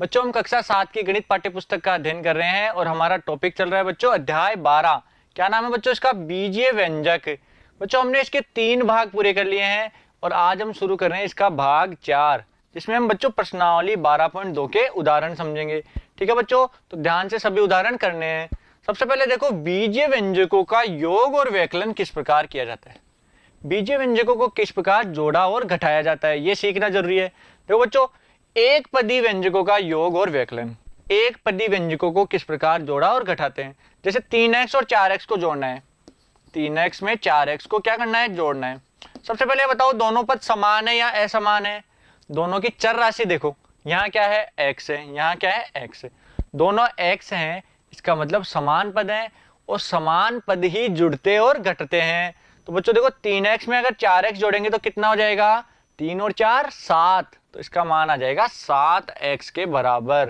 बच्चों हम कक्षा 7 की गणित पाठ्य पुस्तक का अध्ययन कर रहे हैं और हमारा टॉपिक चल रहा है बच्चों अध्याय 12। क्या नाम है बच्चों इसका? बीजीय व्यंजक। बच्चों हमने इसके 3 भाग पूरे कर लिए हैं और आज हम शुरू कर रहे हैं इसका भाग 4, जिसमें हम बच्चों प्रश्नावली 12.2 के उदाहरण समझेंगे। ठीक है बच्चों, तो ध्यान से सभी उदाहरण करने हैं। सबसे पहले देखो, बीजीय व्यंजकों का योग और व्यकलन किस प्रकार किया जाता है। बीजीय व्यंजकों को किस प्रकार जोड़ा और घटाया जाता है, ये सीखना जरूरी है। देखो बच्चों, एक पदी व्यंजकों का योग और व्यकलन। एक पदी व्यंजकों को किस प्रकार जोड़ा और घटाते हैं। जैसे 3x और 4x को जोड़ना है, 3x में 4x को क्या करना है? जोड़ना है। सबसे पहले बताओ, दोनों पद समान है या असमान है? दोनों की चर राशि देखो, यहाँ क्या है? x है, यहाँ क्या है? x है। दोनों x हैं, इसका मतलब समान पद हैं और समान पद ही जुड़ते और घटते हैं। तो बच्चों देखो, 3x में अगर 4x जोड़ेंगे तो कितना हो जाएगा? 3 और 4 7, तो इसका मान आ जाएगा 7x के बराबर।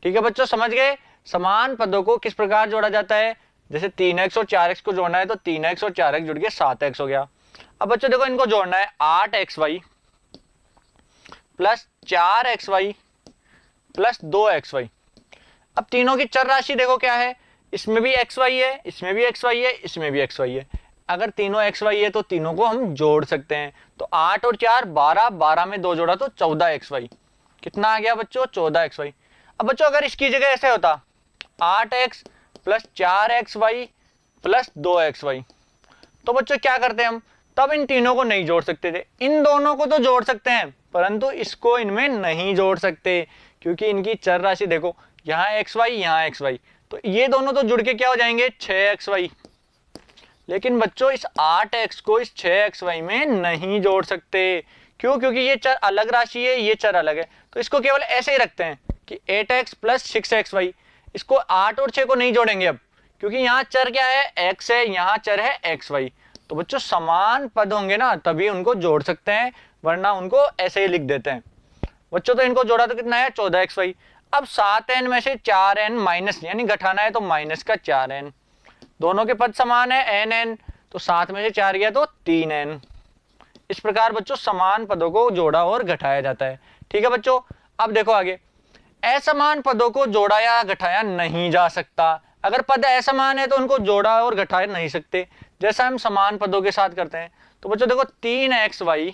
ठीक है बच्चों, समझ गए? समान पदों को किस प्रकार जोड़ा जाता है। जैसे 3x और 4x को जोड़ना है तो 3x और 4x जुड़ के 7x हो गया। अब बच्चों देखो, इनको जोड़ना है 8xy plus 4xy plus 2xy। अब तीनों की चर राशि देखो क्या है, इसमें भी xy है, इसमें भी xy है, इसमें भी xy है। अगर तीनों xy है तो तीनों को हम जोड़ सकते हैं। तो 8 और 4 12, 12 में 2 जोड़ा तो 14xy। कितना आ गया बच्चों? 14xy। अब बच्चों अगर इसकी जगह ऐसे होता 8x plus 4xy plus 2xy, तो बच्चों क्या करते हैं हम? तब इन तीनों को नहीं जोड़ सकते थे। इन दोनों को तो जोड़ सकते हैं, परंतु इसको इनमें नहीं जोड़ सकते, क्योंकि इनकी चर राशि देखो, यहाँ xy, यहाँ xy, तो ये दोनों तो जुड़ के क्या हो जाएंगे? 6xy। लेकिन बच्चों इस 8x को इस 6xy में नहीं जोड़ सकते। क्यों? क्योंकि ये चर अलग राशि है, ये चर अलग है। तो इसको केवल ऐसे ही रखते हैं कि 8x प्लस 6xy। इसको 8 और 6 को नहीं जोड़ेंगे अब, क्योंकि यहाँ चर क्या है? x है, यहाँ चर है xy। तो बच्चों समान पद होंगे ना, तभी उनको जोड़ सकते हैं, वरना उनको ऐसे ही लिख देते हैं। बच्चों तो इनको जोड़ा तो कितना है? 14xy। अब 7n में से 4n माइनस यानी घटाना है तो माइनस का 4n। दोनों के पद समान है nn, तो 7 में से 4 गया तो 3n। इस प्रकार बच्चों समान पदों को जोड़ा और घटाया जाता है। ठीक है बच्चों, अब देखो आगे, असमान पदों को जोड़ा या घटाया नहीं जा सकता। अगर पद असमान है तो उनको जोड़ा और घटाया नहीं सकते, जैसा हम समान पदों के साथ करते हैं। तो बच्चों देखो, 3xy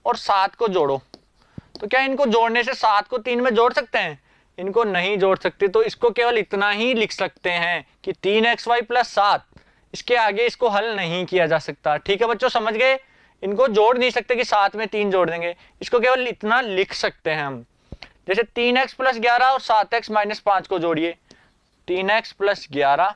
और 7 को जोड़ो, तो क्या इनको जोड़ने से 7 को 3 में जोड़ सकते हैं? इनको नहीं जोड़ सकते। तो इसको केवल इतना ही लिख सकते हैं कि 3xy प्लस 7, इसके आगे इसको हल नहीं किया जा सकता। ठीक है बच्चों, समझ गए? इनको जोड़ नहीं सकते कि 7 में 3 जोड़ देंगे, इसको केवल इतना लिख सकते हैं हम। जैसे 3x प्लस 11 और 7x माइनस 5 को जोड़िए, 3x प्लस 11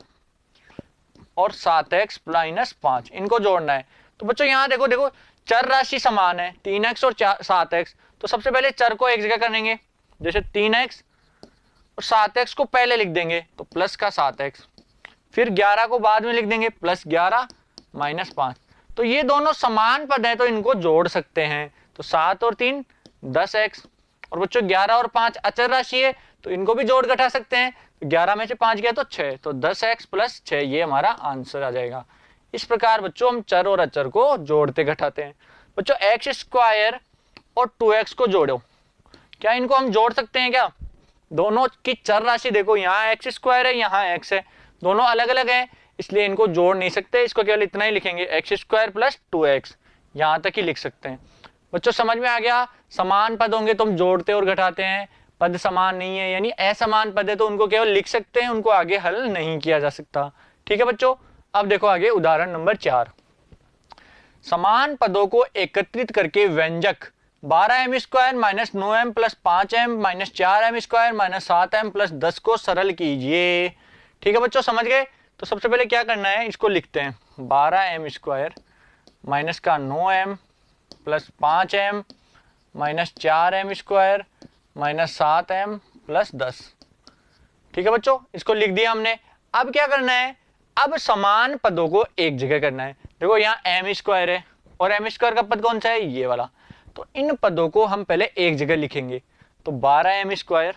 और 7x माइनस 5, इनको जोड़ना है। तो बच्चों यहाँ देखो देखो, चर राशि समान है 3x और 7x, तो सबसे पहले चर को एक जगह करेंगे। जैसे 3x और 7x को पहले लिख देंगे तो प्लस का 7x, फिर 11 को बाद में लिख देंगे प्लस 11 माइनस 5। तो ये दोनों समान पद हैं तो इनको जोड़ सकते हैं। तो 7 और 3 10x, और बच्चों 11 और 5 अचर राशि है तो इनको भी जोड़ घटा सकते हैं। तो 11 में से 5 गया तो 6, तो 10x प्लस 6, ये हमारा आंसर आ जाएगा। इस प्रकार बच्चों हम चर और अचर को जोड़ते घटाते हैं। बच्चों x स्क्वायर और 2x को जोड़ो, क्या इनको हम जोड़ सकते हैं क्या? दोनों की चर राशि देखो, यहाँ x स्क्वायर है, यहाँ x है, दोनों अलग अलग है, इसलिए इनको जोड़ नहीं सकते। इसको केवल इतना ही लिखेंगे, x स्क्वायर प्लस 2x, यहाँ तक ही लिख सकते हैं। बच्चों समझ में आ गया? समान पद होंगे तो हम जोड़ते और घटाते हैं, पद समान नहीं है यानी असमान पद है तो उनको केवल लिख सकते हैं, उनको आगे हल नहीं किया जा सकता। ठीक है बच्चों, अब देखो आगे उदाहरण नंबर 4। समान पदों को एकत्रित करके व्यंजक 12m square minus 9m plus 5m minus 4m square minus 7m plus 10 को सरल कीजिए। ठीक है बच्चों, समझ गए? तो सबसे पहले क्या करना है, इसको लिखते हैं 12m स्क्वायर माइनस का 9m plus 5m minus 4m square minus 7m plus 10। ठीक है बच्चों, इसको लिख दिया हमने। अब क्या करना है, अब समान पदों को एक जगह करना है। देखो यहाँ m स्क्वायर है और m स्क्वायर का पद कौन सा है? ये वाला। तो इन पदों को हम पहले एक जगह लिखेंगे। तो 12m स्क्वायर,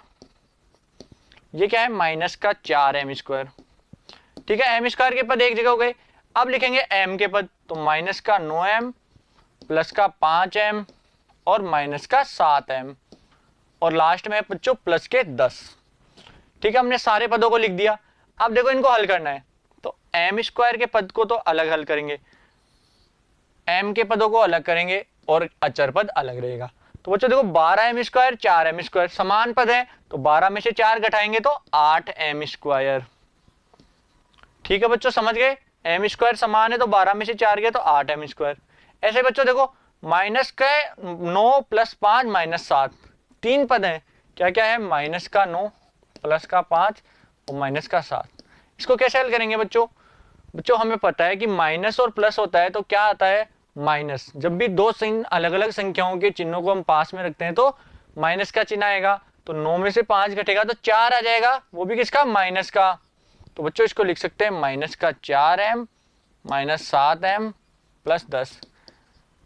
ये क्या है? माइनस का 4m स्क्वायर। ठीक है, m स्क्वायर के पद एक जगह हो गए। अब लिखेंगे m के पद, तो माइनस का 9m प्लस का 5m और माइनस का 7m। और लास्ट में है बच्चों प्लस के 10। ठीक है, हमने सारे पदों को लिख दिया। अब देखो इनको हल करना है, तो एम स्क्वायर के पद को तो अलग हल करेंगे, एम के पदों को अलग करेंगे और अचर पद अलग रहेगा। तो बच्चों देखो 12m स्क्वायर 4m स्क्वायर समान पद है, तो 12 में से 4 घटाएंगे तो 8m स्क्वायर। ठीक है बच्चों, समझ गए, एम स्क्वायर समान है तो 12 में से 4 गया तो 8m स्क्वायर। ऐसे बच्चों देखो माइनस का 9 प्लस 5 माइनस 7, 3 पद है, क्या क्या है, माइनस का 9 प्लस का 5 और माइनस का 7। इसको कैसे हल करेंगे बच्चों? बच्चों हमें पता है कि माइनस और प्लस होता है तो क्या आता है, माइनस। जब भी दो अलग अलग संख्याओं के चिन्हों को हम पास में रखते हैं तो माइनस का चिन्ह आएगा। तो 9 में से 5 घटेगा तो 4 आ जाएगा, वो भी किसका, माइनस का। तो बच्चों इसको लिख सकते हैं माइनस का 4m माइनस 7m प्लस 10।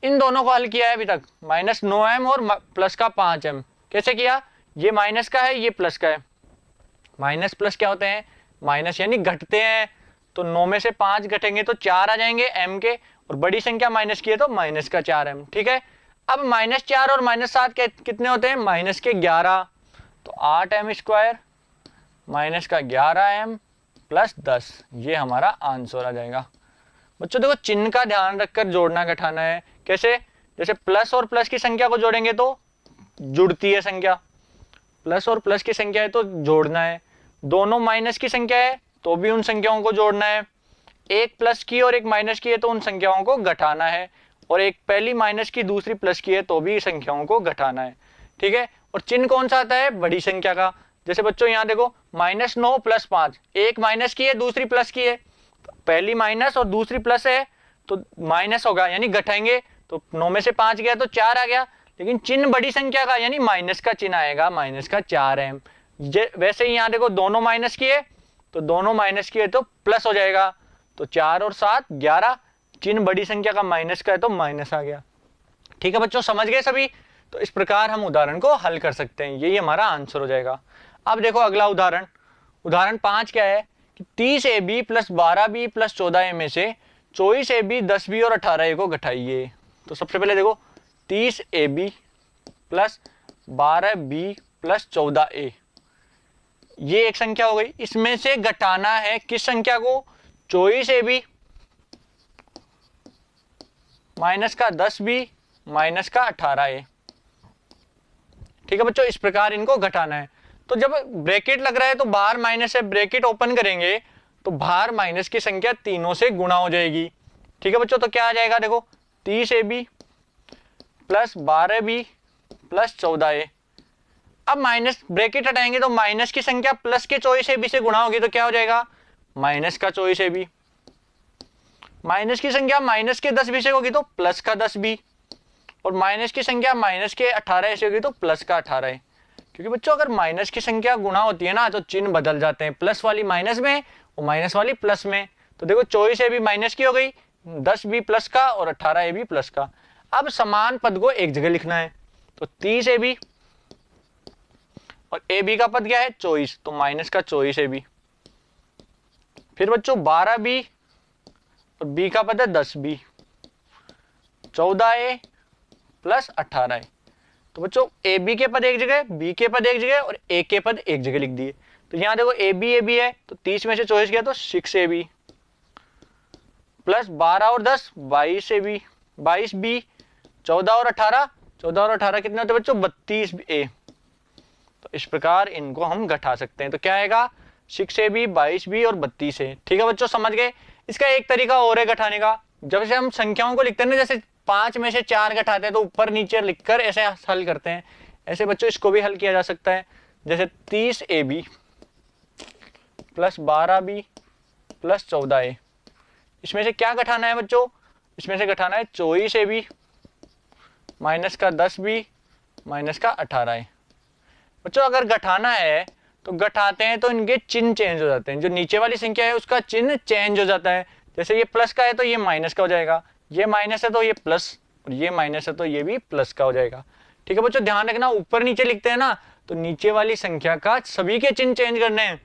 इन दोनों को हल किया है अभी तक, माइनस 9m और प्लस का 5m। कैसे किया, ये माइनस का है ये प्लस का है, माइनस प्लस क्या होते हैं, माइनस यानी घटते हैं। तो 9 में से 5 घटेंगे तो 4 आ जाएंगे m के, और बड़ी संख्या माइनस की है तो माइनस का 4m। ठीक है, अब माइनस 4 और माइनस 7 कितने होते हैं, माइनस के 11। तो 8m स्क्वायर माइनस का 11m प्लस 10, ये हमारा आंसर आ जाएगा। बच्चों देखो चिन्ह का ध्यान रखकर जोड़ना घटाना है। कैसे, जैसे प्लस और प्लस की संख्या को जोड़ेंगे तो जुड़ती है संख्या, प्लस और प्लस की संख्या है तो जोड़ना है। दोनों माइनस की संख्या है तो भी उन संख्याओं को जोड़ना है। एक प्लस की और एक माइनस की है तो उन संख्याओं को घटाना है, और एक पहली माइनस की दूसरी प्लस की है तो भी संख्याओं को घटाना है। ठीक है, और चिन्ह कौन सा आता है, बड़ी संख्या का। जैसे बच्चों यहाँ देखो माइनस 9 प्लस 5, एक माइनस की है दूसरी प्लस की है, पहली माइनस और दूसरी प्लस है तो माइनस होगा यानी घटाएंगे, तो 9 में से 5 गया तो 4 आ गया, लेकिन चिन्ह बड़ी संख्या का यानी माइनस का चिन्ह आएगा, माइनस का 4m। वैसे ही यहाँ देखो दोनों माइनस की है तो दोनों माइनस की है तो प्लस हो जाएगा, तो 4 और 7 11, चिन्ह बड़ी संख्या का माइनस का है तो माइनस आ गया। ठीक है बच्चों, समझ गए सभी? तो इस प्रकार हम उदाहरण को हल कर सकते हैं, यही हमारा आंसर हो जाएगा। अब देखो अगला उदाहरण, उदाहरण 5 क्या है कि 30ab plus 12b plus 14a में से 24ab 10b और 18a को घटाइए। तो सबसे पहले देखो 30ab plus 12b plus 14a, ये एक संख्या हो गई, इसमें से घटाना है किस संख्या को, 24ab माइनस का 10b माइनस का 18a। ठीक है बच्चों, इस प्रकार इनको घटाना है। तो जब ब्रैकेट लग रहा है तो बाहर माइनस है, ब्रैकेट ओपन करेंगे तो बाहर माइनस की संख्या तीनों से गुणा हो जाएगी। ठीक है बच्चों, तो क्या आ जाएगा देखो 30ab plus 12b plus 14a। अब माइनस ब्रैकेट हटाएंगे तो माइनस की संख्या प्लस के 24ab से गुणा होगी तो क्या हो जाएगा, माइनस का 24ab। माइनस की संख्या माइनस के 10b से होगी तो प्लस का 10b, और माइनस की संख्या माइनस के 18a से होगी तो प्लस का 18a। क्योंकि बच्चों अगर माइनस की संख्या गुणा होती है ना तो चिन्ह बदल जाते हैं, प्लस वाली माइनस में और माइनस वाली प्लस में। तो देखो 24ab माइनस की हो गई, 10b प्लस का और 18ab प्लस का। अब समान पद को एक जगह लिखना है, तो 30ab और ab का पद क्या है 24, तो माइनस का 24ab। फिर बच्चों 12b और b का पद है 10b, 14a प्लस 18a। तो बच्चों ए बी के पद एक जगह, बी के पद एक जगह और ए के पद एक जगह लिख दिए। तो यहाँ देखो ए बी है तो 30 में से 24 गया तो 6ab प्लस 12 और 10 22ab, 22b, 14 और 18 कितने होते हैं बच्चों 32a। तो इस प्रकार इनको हम घटा सकते हैं, तो क्या आएगा 6ab, 22b और 32a। ठीक है बच्चों, समझ गए? इसका एक तरीका और है घटाने का, जब से हम संख्याओं को लिखते हैं ना, जैसे 5 में से 4 घटाते हैं तो ऊपर नीचे लिखकर ऐसे हल करते हैं, ऐसे बच्चों इसको भी हल किया जा सकता है। जैसे 30ab plus 12b plus 14a, इसमें से क्या घटाना है बच्चों, इसमें से घटाना है 24ab माइनस का 10b माइनस का 18a। बच्चों अगर घटाना है तो घटाते हैं तो इनके चिन्ह चेंज हो जाते हैं, जो नीचे वाली संख्या है उसका चिन्ह चेंज हो जाता है। जैसे ये प्लस का है तो ये माइनस का हो जाएगा, ये माइनस है तो ये प्लस, और ये माइनस है तो ये भी प्लस का हो जाएगा। ठीक है बच्चों, ध्यान रखना ऊपर नीचे लिखते हैं ना तो नीचे वाली संख्या का सभी के चिन्ह चेंज करने हैं।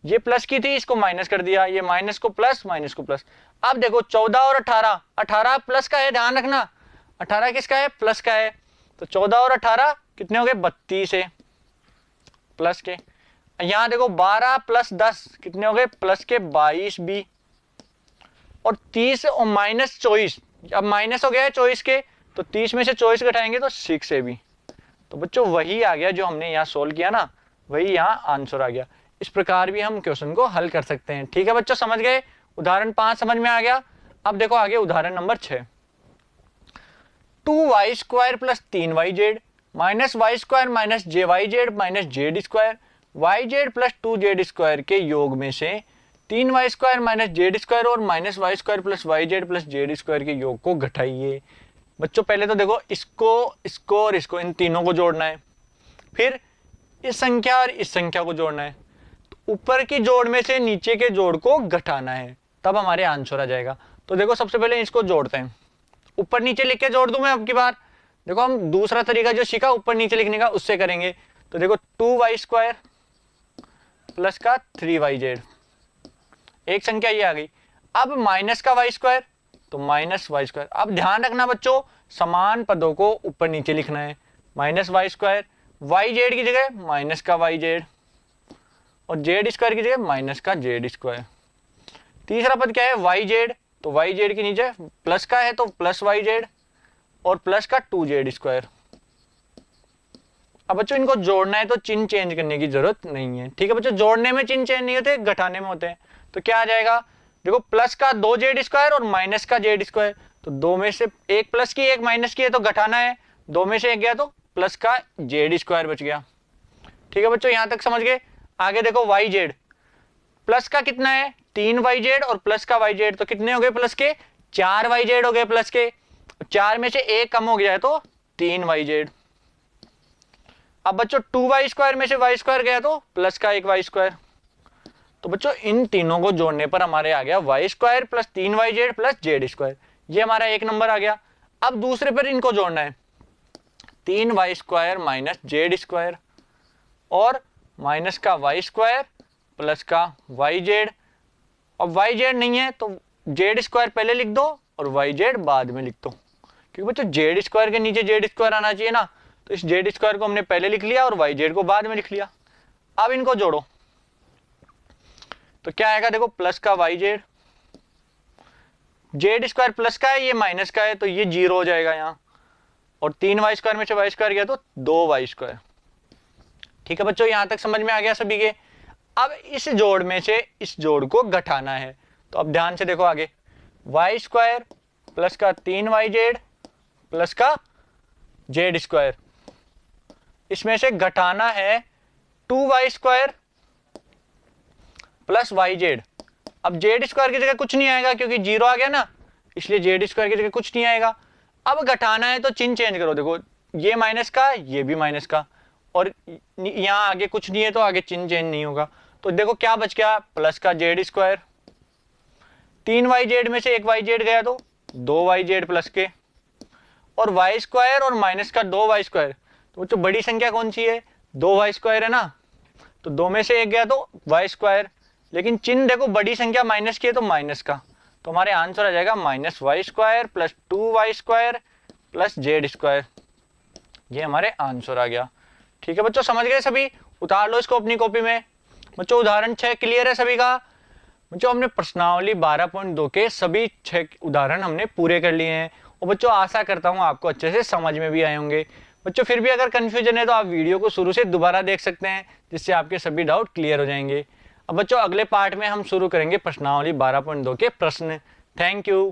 ये प्लस की थी इसको माइनस कर दिया, ये माइनस को प्लस, माइनस को प्लस। अब देखो 14 और 18, 18 प्लस का है, ध्यान रखना 18 किसका है, प्लस का है। तो 14 और 18 कितने हो गए 32 है, प्लस के, यहाँ देखो 12 प्लस 10 कितने हो गए, प्लस के 22b, और 30 और माइनस 24, अब माइनस हो गया है 24 के, तो 30 में से 24 घटाएंगे तो 6ab। तो बच्चों वही आ गया जो हमने यहाँ सोल्व किया ना, वही यहाँ आंसर आ गया। इस प्रकार भी हम क्वेश्चन को हल कर सकते हैं। ठीक है बच्चों, समझ गए, उदाहरण 5 समझ में आ गया। अब देखो आगे उदाहरण number 6, 2y² plus 3yz minus y² minus jy minus z² yz plus 2z² के योग में से 3y² माइनस z² और minus y² plus yz plus z² के योग को घटाइए। बच्चों पहले तो देखो इसको और इसको, इन तीनों को जोड़ना है, फिर इस संख्या और इस संख्या को जोड़ना है, तो ऊपर की जोड़ में से नीचे के जोड़ को घटाना है, तब हमारे आंसर आ जाएगा। तो देखो सबसे पहले इसको जोड़ते हैं, ऊपर नीचे लिख के जोड़ दूं मैं अब की बार। देखो हम दूसरा तरीका जो सीखा ऊपर नीचे लिखने का, उससे करेंगे। तो देखो 2y² प्लस का 3yz, एक संख्या ये आ गई। अब माइनस का y², तो माइनस y²। अब ध्यान रखना बच्चों, समान पदों को ऊपर नीचे लिखना है, माइनस y², yz की जगह माइनस का yz और z² की जगह माइनस का z²। तीसरा पद क्या है, yz, तो yz के नीचे प्लस का है तो प्लस yz और प्लस का 2z²। अब बच्चों इनको जोड़ना है तो चिन्ह चेंज करने की जरूरत नहीं है। ठीक है बच्चों, जोड़ने में चिन्ह चेंज नहीं होते, घटाने में होते हैं। तो क्या आ जाएगा, देखो प्लस का 2z² और माइनस का z², तो दो में से एक प्लस की एक माइनस की है तो घटाना है, दो में से एक गया तो प्लस का z² बच गया। ठीक है बच्चों, यहां तक समझ गए। आगे देखो yz, प्लस का कितना है 3yz और प्लस का yz, तो कितने हो गए प्लस के 4yz हो गए प्लस के, 4 में से एक कम हो गया है तो 3yz। अब बच्चों 2y² में से y² गया तो प्लस का एक y²। तो बच्चों इन तीनों को जोड़ने पर हमारे आ गया y² plus 3yz plus z², ये हमारा एक नंबर आ गया। अब दूसरे पर इनको जोड़ना है, 3y² माइनस z² और माइनस का y² प्लस का yz। अब yz नहीं है तो z² पहले लिख दो और yz बाद में लिख दो, क्योंकि बच्चों z² के नीचे z² आना चाहिए ना, तो इस z² को हमने पहले लिख लिया और yz को बाद में लिख लिया। अब इनको जोड़ो तो क्या आएगा, देखो प्लस का yz, z² प्लस का है, ये माइनस का है तो ये 0 हो जाएगा यहाँ, और 3y² में से y² गया तो 2y²। ठीक है बच्चों, यहां तक समझ में आ गया सभी के। अब इस जोड़ में से इस जोड़ को घटाना है, तो अब ध्यान से देखो आगे, y² प्लस का 3yz प्लस का z², इसमें से घटाना है 2y² प्लस yz। अब z² की जगह कुछ नहीं आएगा क्योंकि 0 आ गया ना, इसलिए z² की जगह कुछ नहीं आएगा। अब घटाना है तो चिन्ह चेंज करो, देखो ये माइनस का, ये भी माइनस का, और यहाँ आगे कुछ नहीं है तो आगे चिन्ह चेंज नहीं होगा। तो देखो क्या बच गया, प्लस का z², 3yz में से एक yz गया तो 2yz प्लस के, और y² और माइनस का 2y²। तो जो बड़ी संख्या कौन सी है, 2y² है ना, तो दो में से एक गया तो y², लेकिन चिन्ह देखो बड़ी संख्या माइनस की है तो माइनस का, तो हमारे आंसर आ जाएगा minus y² plus 2y² plus z²। ये हमारे आंसर आ गया। ठीक है बच्चों, समझ गए सभी, उतार लो इसको अपनी कॉपी में। बच्चों उदाहरण 6 क्लियर है सभी का। बच्चों हमने प्रश्नावली 12.2 के सभी 6 उदाहरण हमने पूरे कर लिए हैं, और बच्चों आशा करता हूँ आपको अच्छे से समझ में भी आए होंगे। बच्चों फिर भी अगर कंफ्यूजन है तो आप वीडियो को शुरू से दोबारा देख सकते हैं, जिससे आपके सभी डाउट क्लियर हो जाएंगे। अब बच्चों अगले पार्ट में हम शुरू करेंगे प्रश्नावली 12.2 के प्रश्न। Thank you.